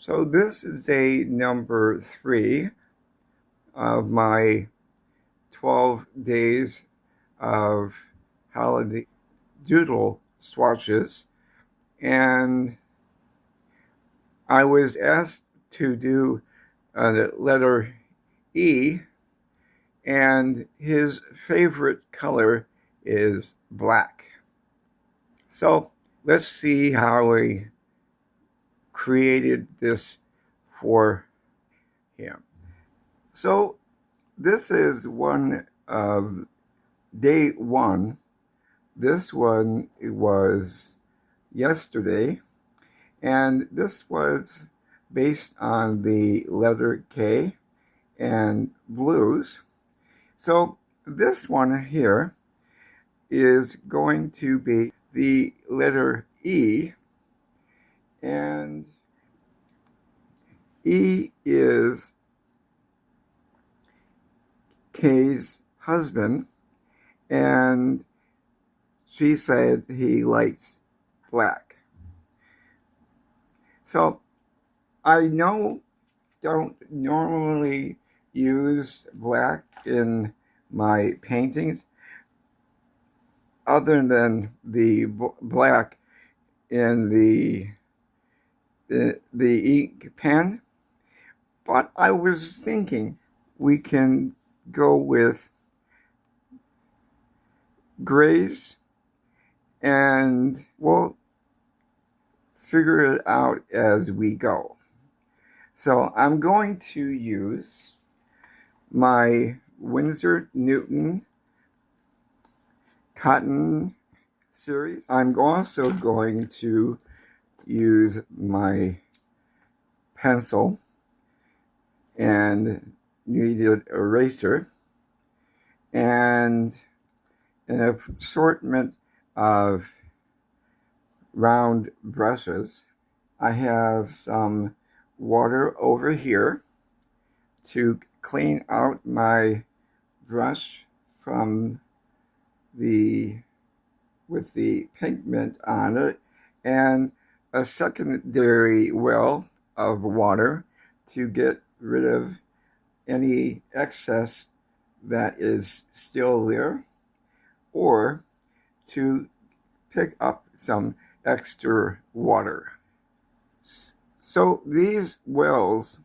So this is day number 3 of my 12 days of holiday doodle swatches, and I was asked to do the letter E, and his favorite color is black. So let's see how I created this for him. So this is one of day 1. This one was yesterday, and this was based on the letter K and blues. So this one here is going to be the letter E, and E is K's husband, and she said he likes black. So I don't normally use black in my paintings other than the black in the ink pen, but I was thinking we can go with grays, and we'll figure it out as we go. So I'm going to use my Winsor Newton cotton series. I'm also going to use my pencil and kneaded eraser and an assortment of round brushes. I have some water over here to clean out my brush from with the pigment on it, and a secondary well of water to get rid of any excess that is still there, or to pick up some extra water. So these wells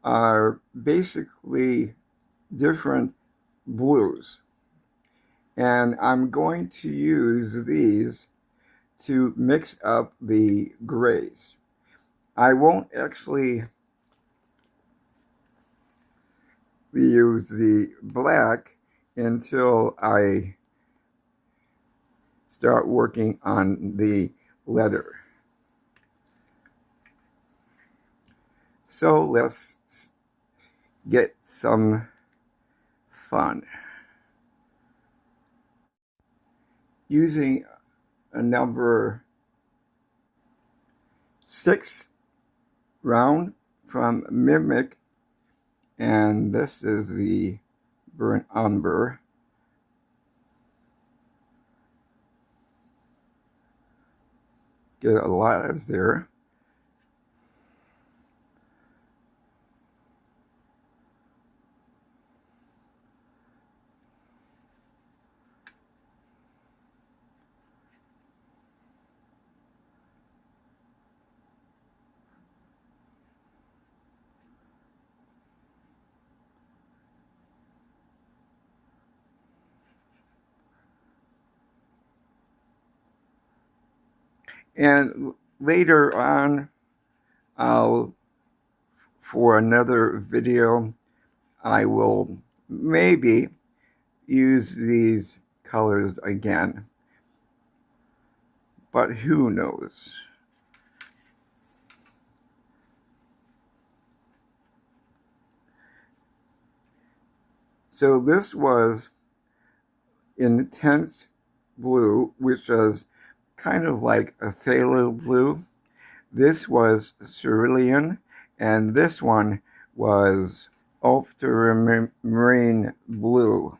are basically different blues, and I'm going to use these to mix up the grays. I won't actually use the black until I start working on the letter. So let's get some fun. Using a number 6 round from Mimic, and this is the burnt umber. Get a lot out of there. And later on, for another video, I will maybe use these colors again, but who knows? So this was intense blue, which was kind of like a phthalo blue. This was cerulean, and this one was ultramarine blue.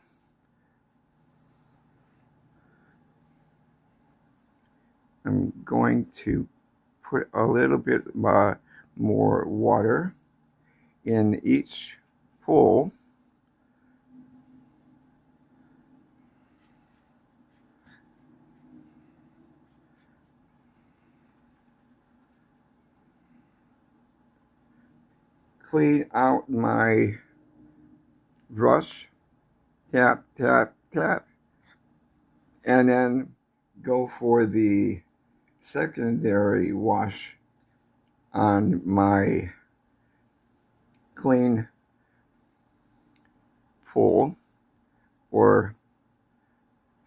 I'm going to put a little bit more water in each pool. Clean out my brush, tap, tap, tap, and then go for the secondary wash on my clean pool.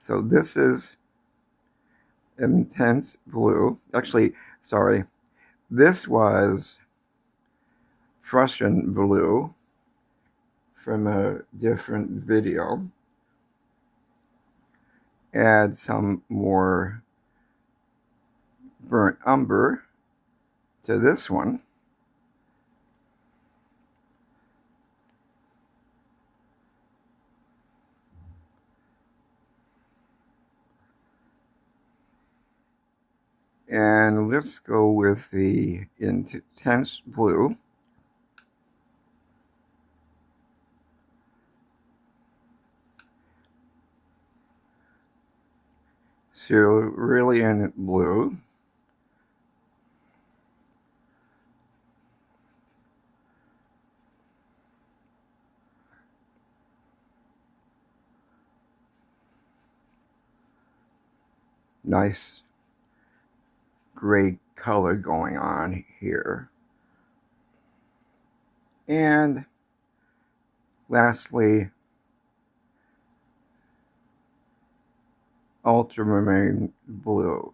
So this is intense blue. Actually, sorry, this was Prussian blue from a different video. Add some more burnt umber to this one. And let's go with the intense blue. Cerulean blue. Nice gray color going on here. And lastly, ultramarine blue.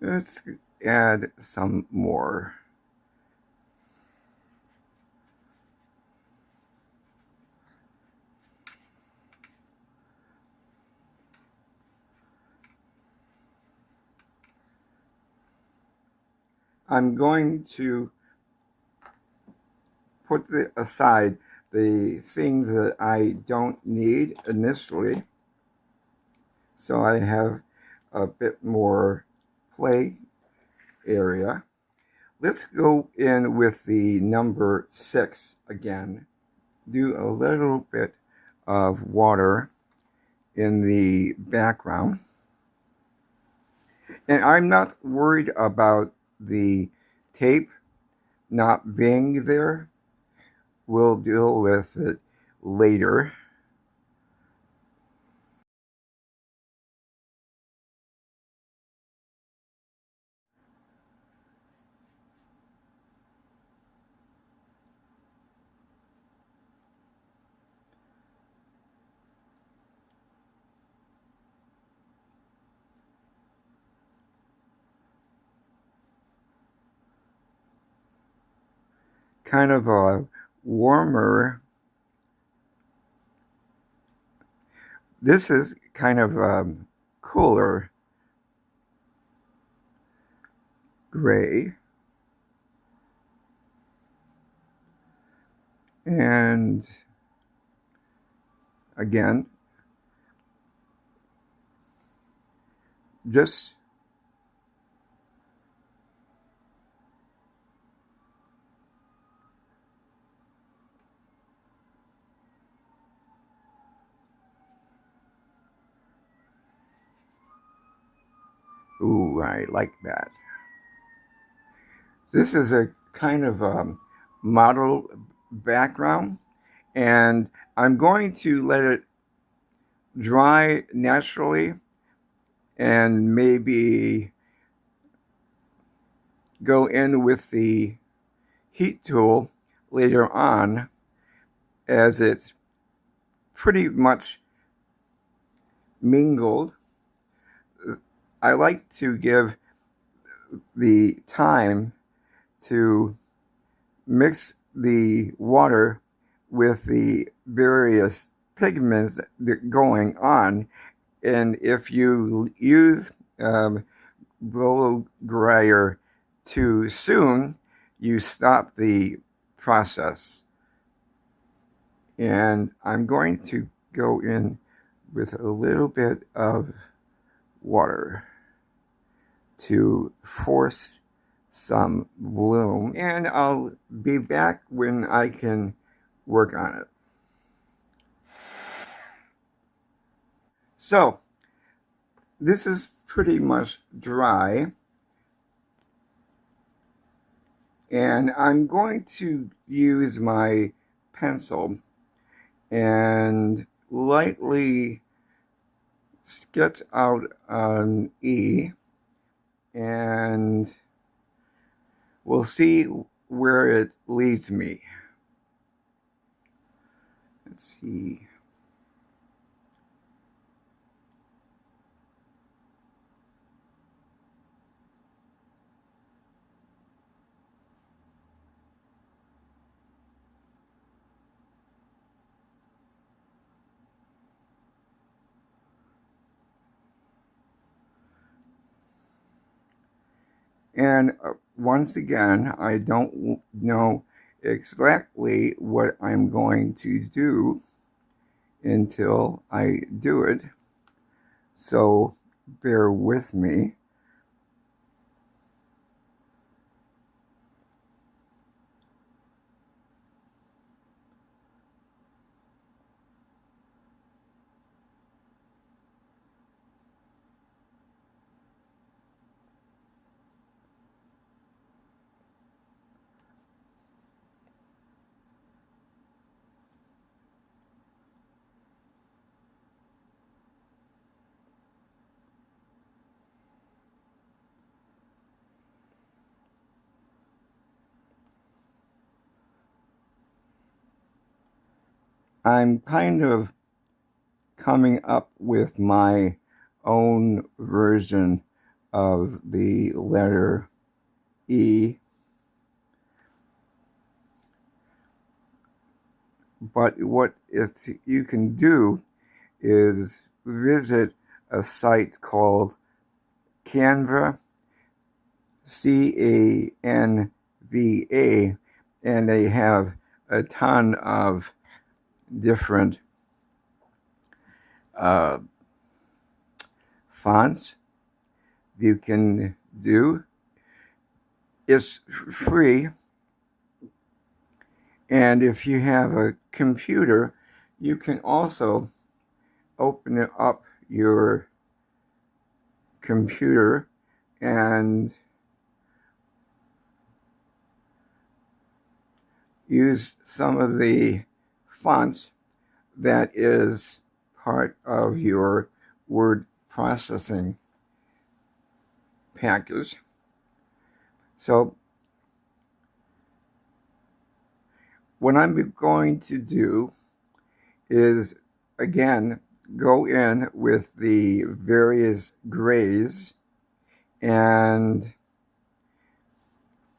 Let's add some more. I'm going to put aside the things that I don't need initially, so I have a bit more play area. Let's go in with the number 6 again. Do a little bit of water in the background. And I'm not worried about the tape not being there. We'll deal with it later. Kind of a warmer. This is kind of cooler gray. And again, just ooh, I like that. This is a kind of model background, and I'm going to let it dry naturally and maybe go in with the heat tool later on, as it's pretty much mingled. I like to give the time to mix the water with the various pigments that going on. And if you use blow dryer too soon, you stop the process. And I'm going to go in with a little bit of water to force some bloom, and I'll be back when I can work on it. So this is pretty much dry, and I'm going to use my pencil and lightly sketch out an E, and we'll see where it leads me. Let's see. And once again, I don't know exactly what I'm going to do until I do it. So bear with me. I'm kind of coming up with my own version of the letter E. But what you can do is visit a site called Canva, Canva, and they have a ton of different fonts you can do. It's free, and if you have a computer, you can also open it up your computer and use some of the fonts that is part of your word processing package. So what I'm going to do is, again, go in with the various grays and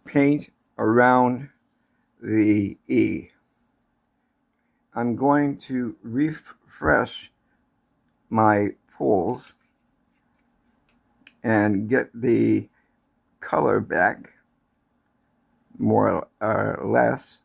paint around the E. I'm going to refresh my pools and get the color back, more or less.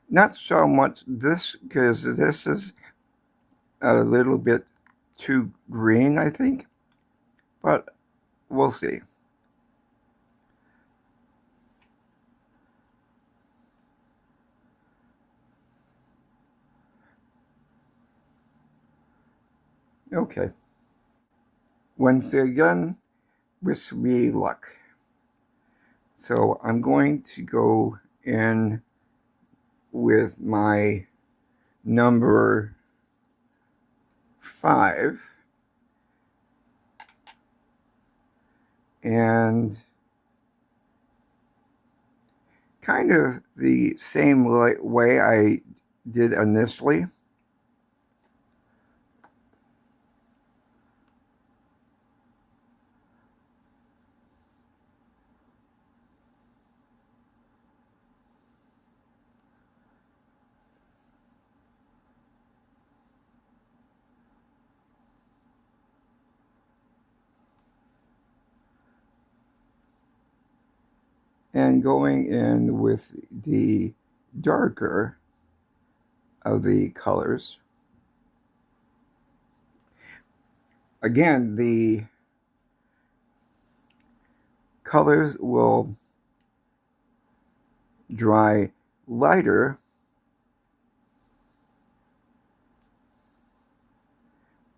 Not so much this, because this is a little bit too green, I think, but we'll see. Okay. Once again, wish me luck. So I'm going to go in with my number 5 and kind of the same way I did initially. and going in with the darker of the colors. Again, the colors will dry lighter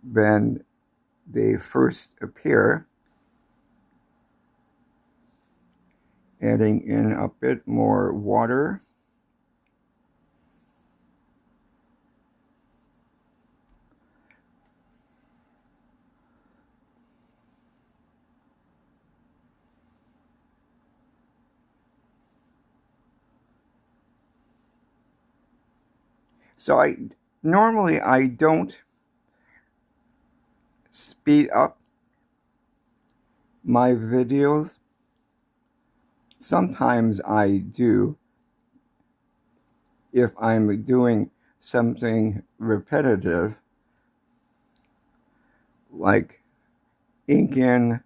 than they first appear, adding in a bit more water. So normally I don't speed up my videos. Sometimes I do if I'm doing something repetitive, like ink in,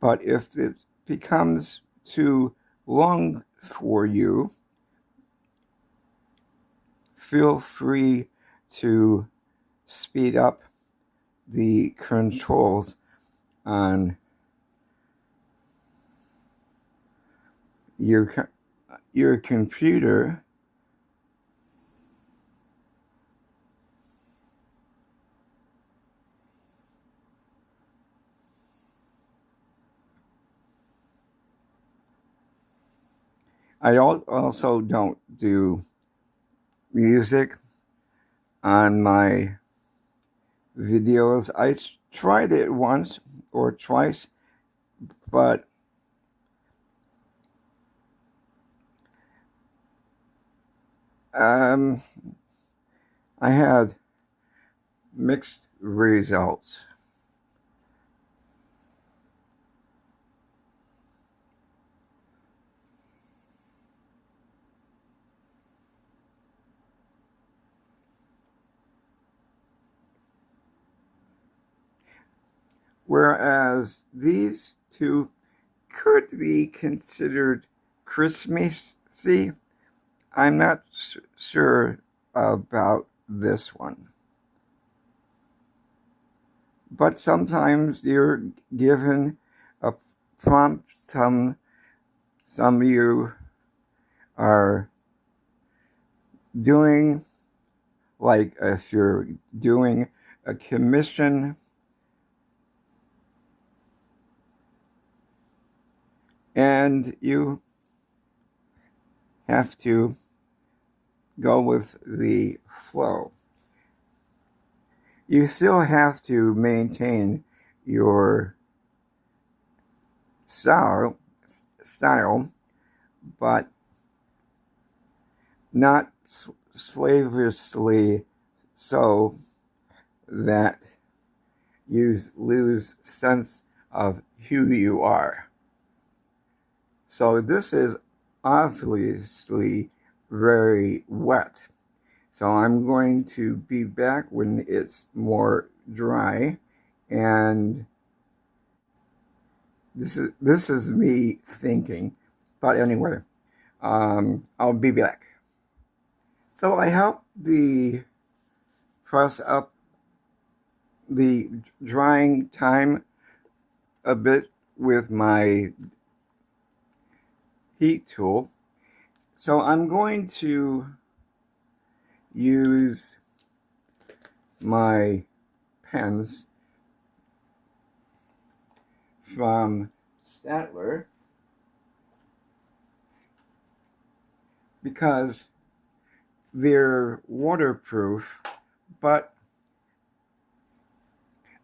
but if it becomes too long for you, feel free to speed up the controls on your computer. I also don't do music on my videos. I tried it once or twice, but I had mixed results. Whereas these two could be considered Christmassy, I'm not sure about this one. But sometimes you're given a prompt, some of you are doing, like if you're doing a commission, and you have to go with the flow. You still have to maintain your style, but not slavishly so that you lose sense of who you are. So this is obviously very wet. So I'm going to be back when it's more dry, and this is me thinking. But anyway, I'll be back. So I helped the press up the drying time a bit with my heat tool. So I'm going to use my pens from Statler because they're waterproof, but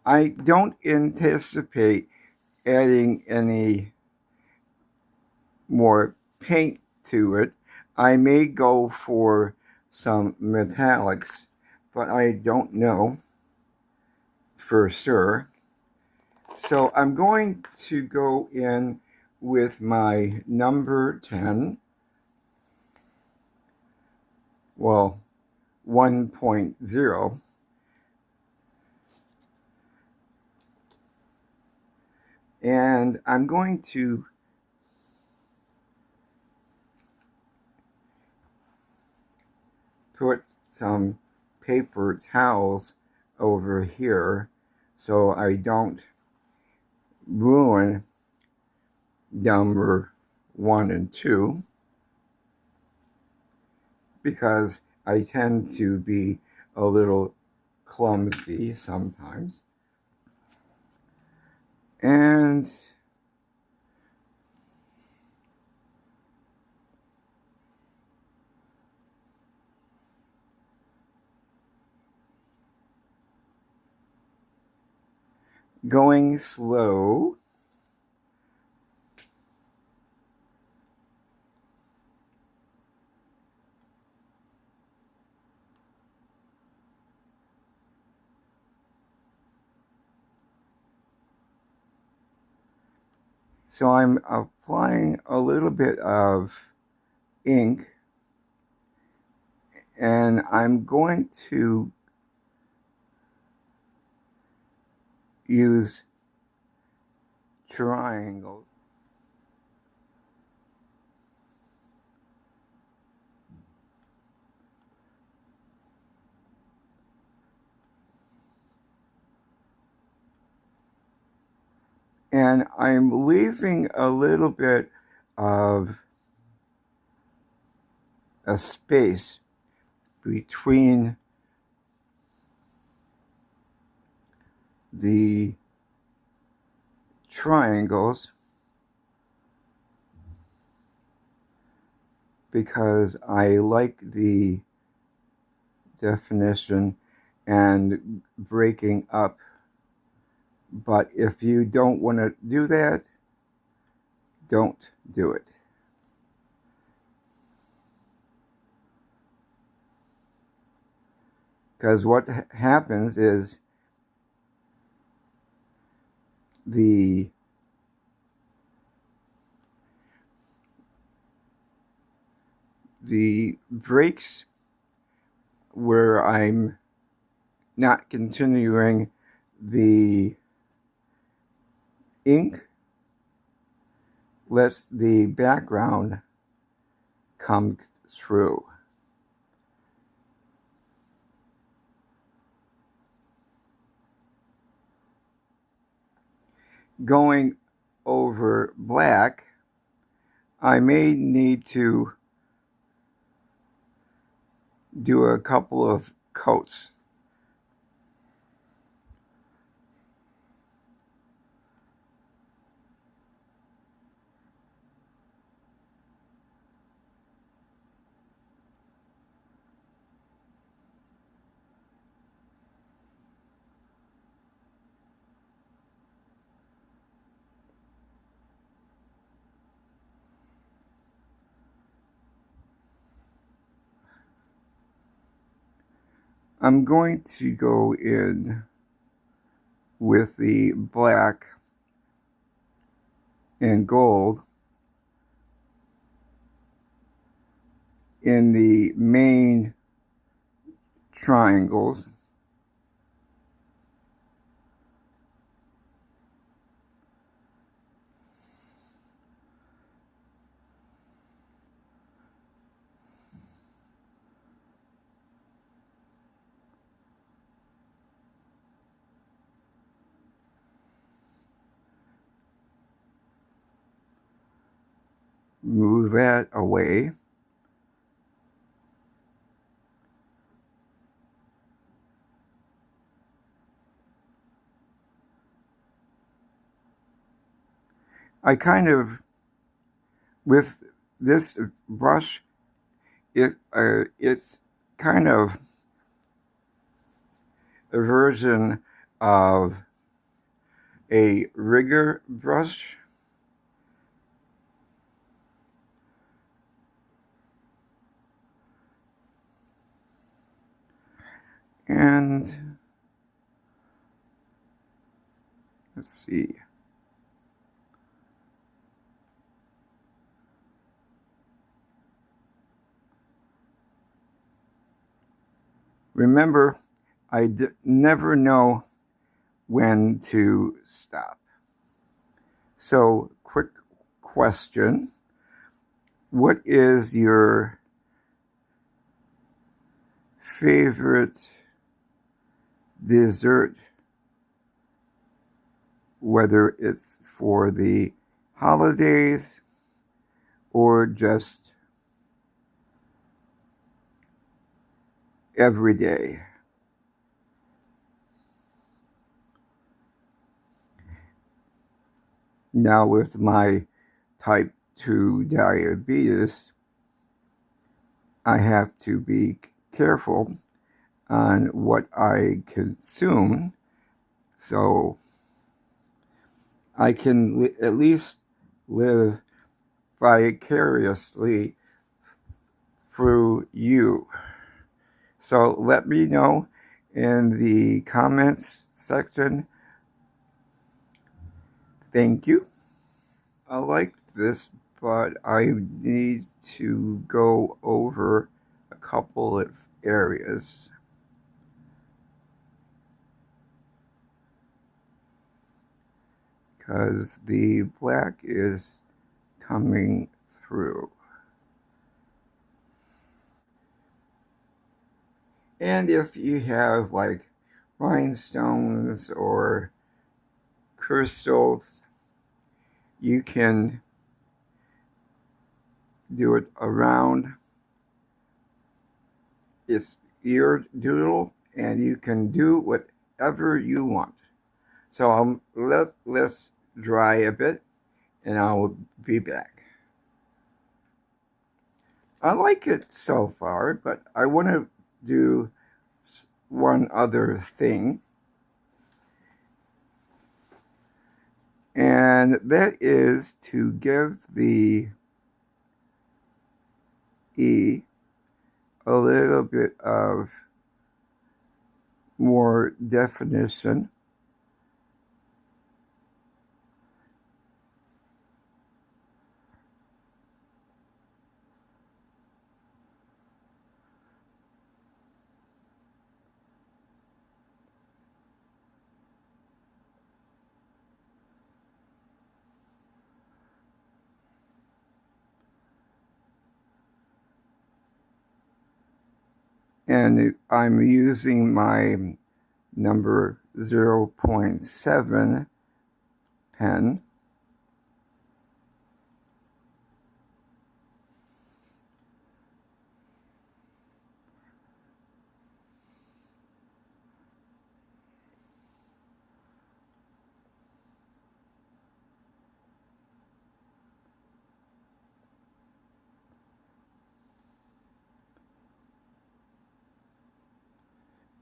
I don't anticipate adding any more paint to it. I may go for some metallics, but I don't know for sure. So I'm going to go in with my number 10 well, 1.0. And I'm going to put some paper towels over here so I don't ruin number 1 and 2, because I tend to be a little clumsy sometimes. And going slow. So I'm applying a little bit of ink, and I'm going to use triangles. And I'm leaving a little bit of a space between the triangles because I like the definition and breaking up. But if you don't want to do that, don't do it. Because what happens is the breaks where I'm not continuing the ink lets the background come through. Going over black, I may need to do a couple of coats. I'm going to go in with the black and gold in the main triangles. Move that away. I kind of, with this brush, it's kind of a version of a rigger brush. And let's see. Remember, I never know when to stop. So, quick question. What is your favorite dessert, whether it's for the holidays or just every day? Now, with my type 2 diabetes, I have to be careful on what I consume so I can at least live vicariously through you. So let me know in the comments section. Thank you. I like this, but I need to go over a couple of areas. Because the black is coming through. And if you have like rhinestones or crystals, you can do it around. It's your doodle, and you can do whatever you want. So let's dry a bit, and I'll be back. I like it so far, but I want to do one other thing, and that is to give the E a little bit of more definition. And I'm using my number 0.7 pen.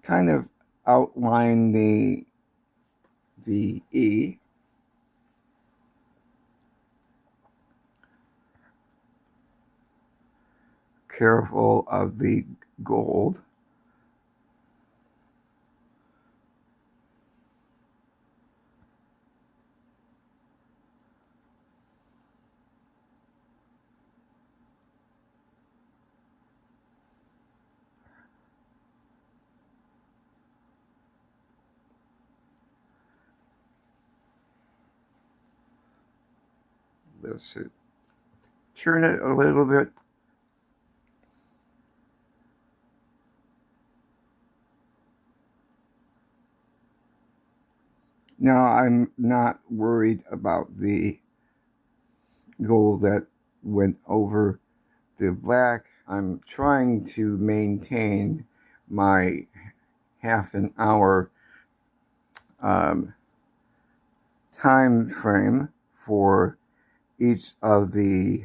Kind of outline the E. Careful of the gold. Let's turn it a little bit. Now I'm not worried about the gold that went over the black. I'm trying to maintain my half an hour time frame for each of the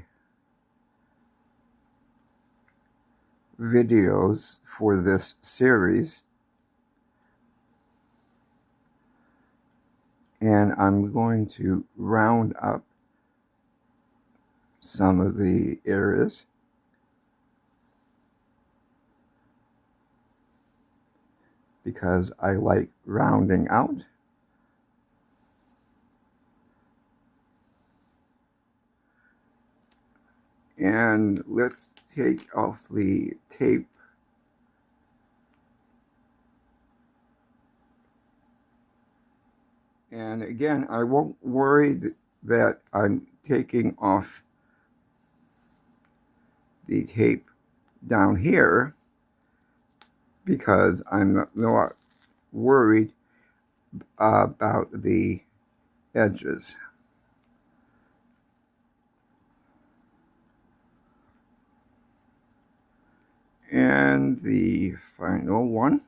videos for this series. And I'm going to round up some of the areas. Because I like rounding out. And let's take off the tape. And again, I won't worry that I'm taking off the tape down here because I'm not worried about the edges. And the final one.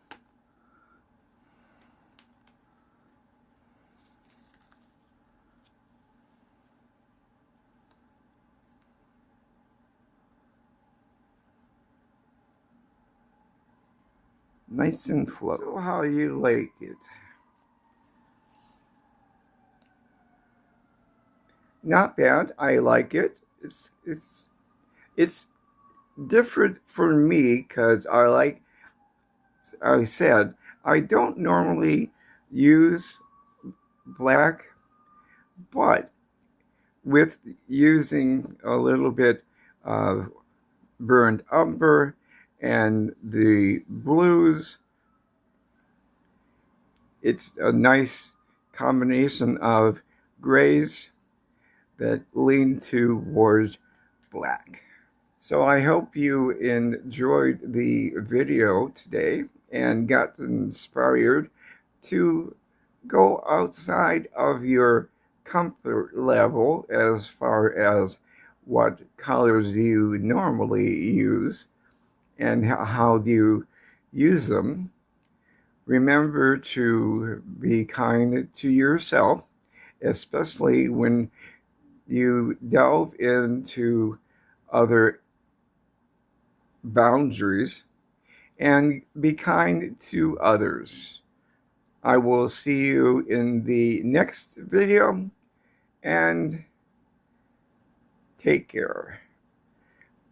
Nice and flow. So how you like it? Not bad. I like it. It's different for me because I said I don't normally use black, but with using a little bit of burnt umber and the blues, it's a nice combination of grays that lean towards black. So I hope you enjoyed the video today and got inspired to go outside of your comfort level as far as what colors you normally use and how do you use them. Remember to be kind to yourself, especially when you delve into other boundaries, and be kind to others. I will see you in the next video, and take care.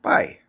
Bye.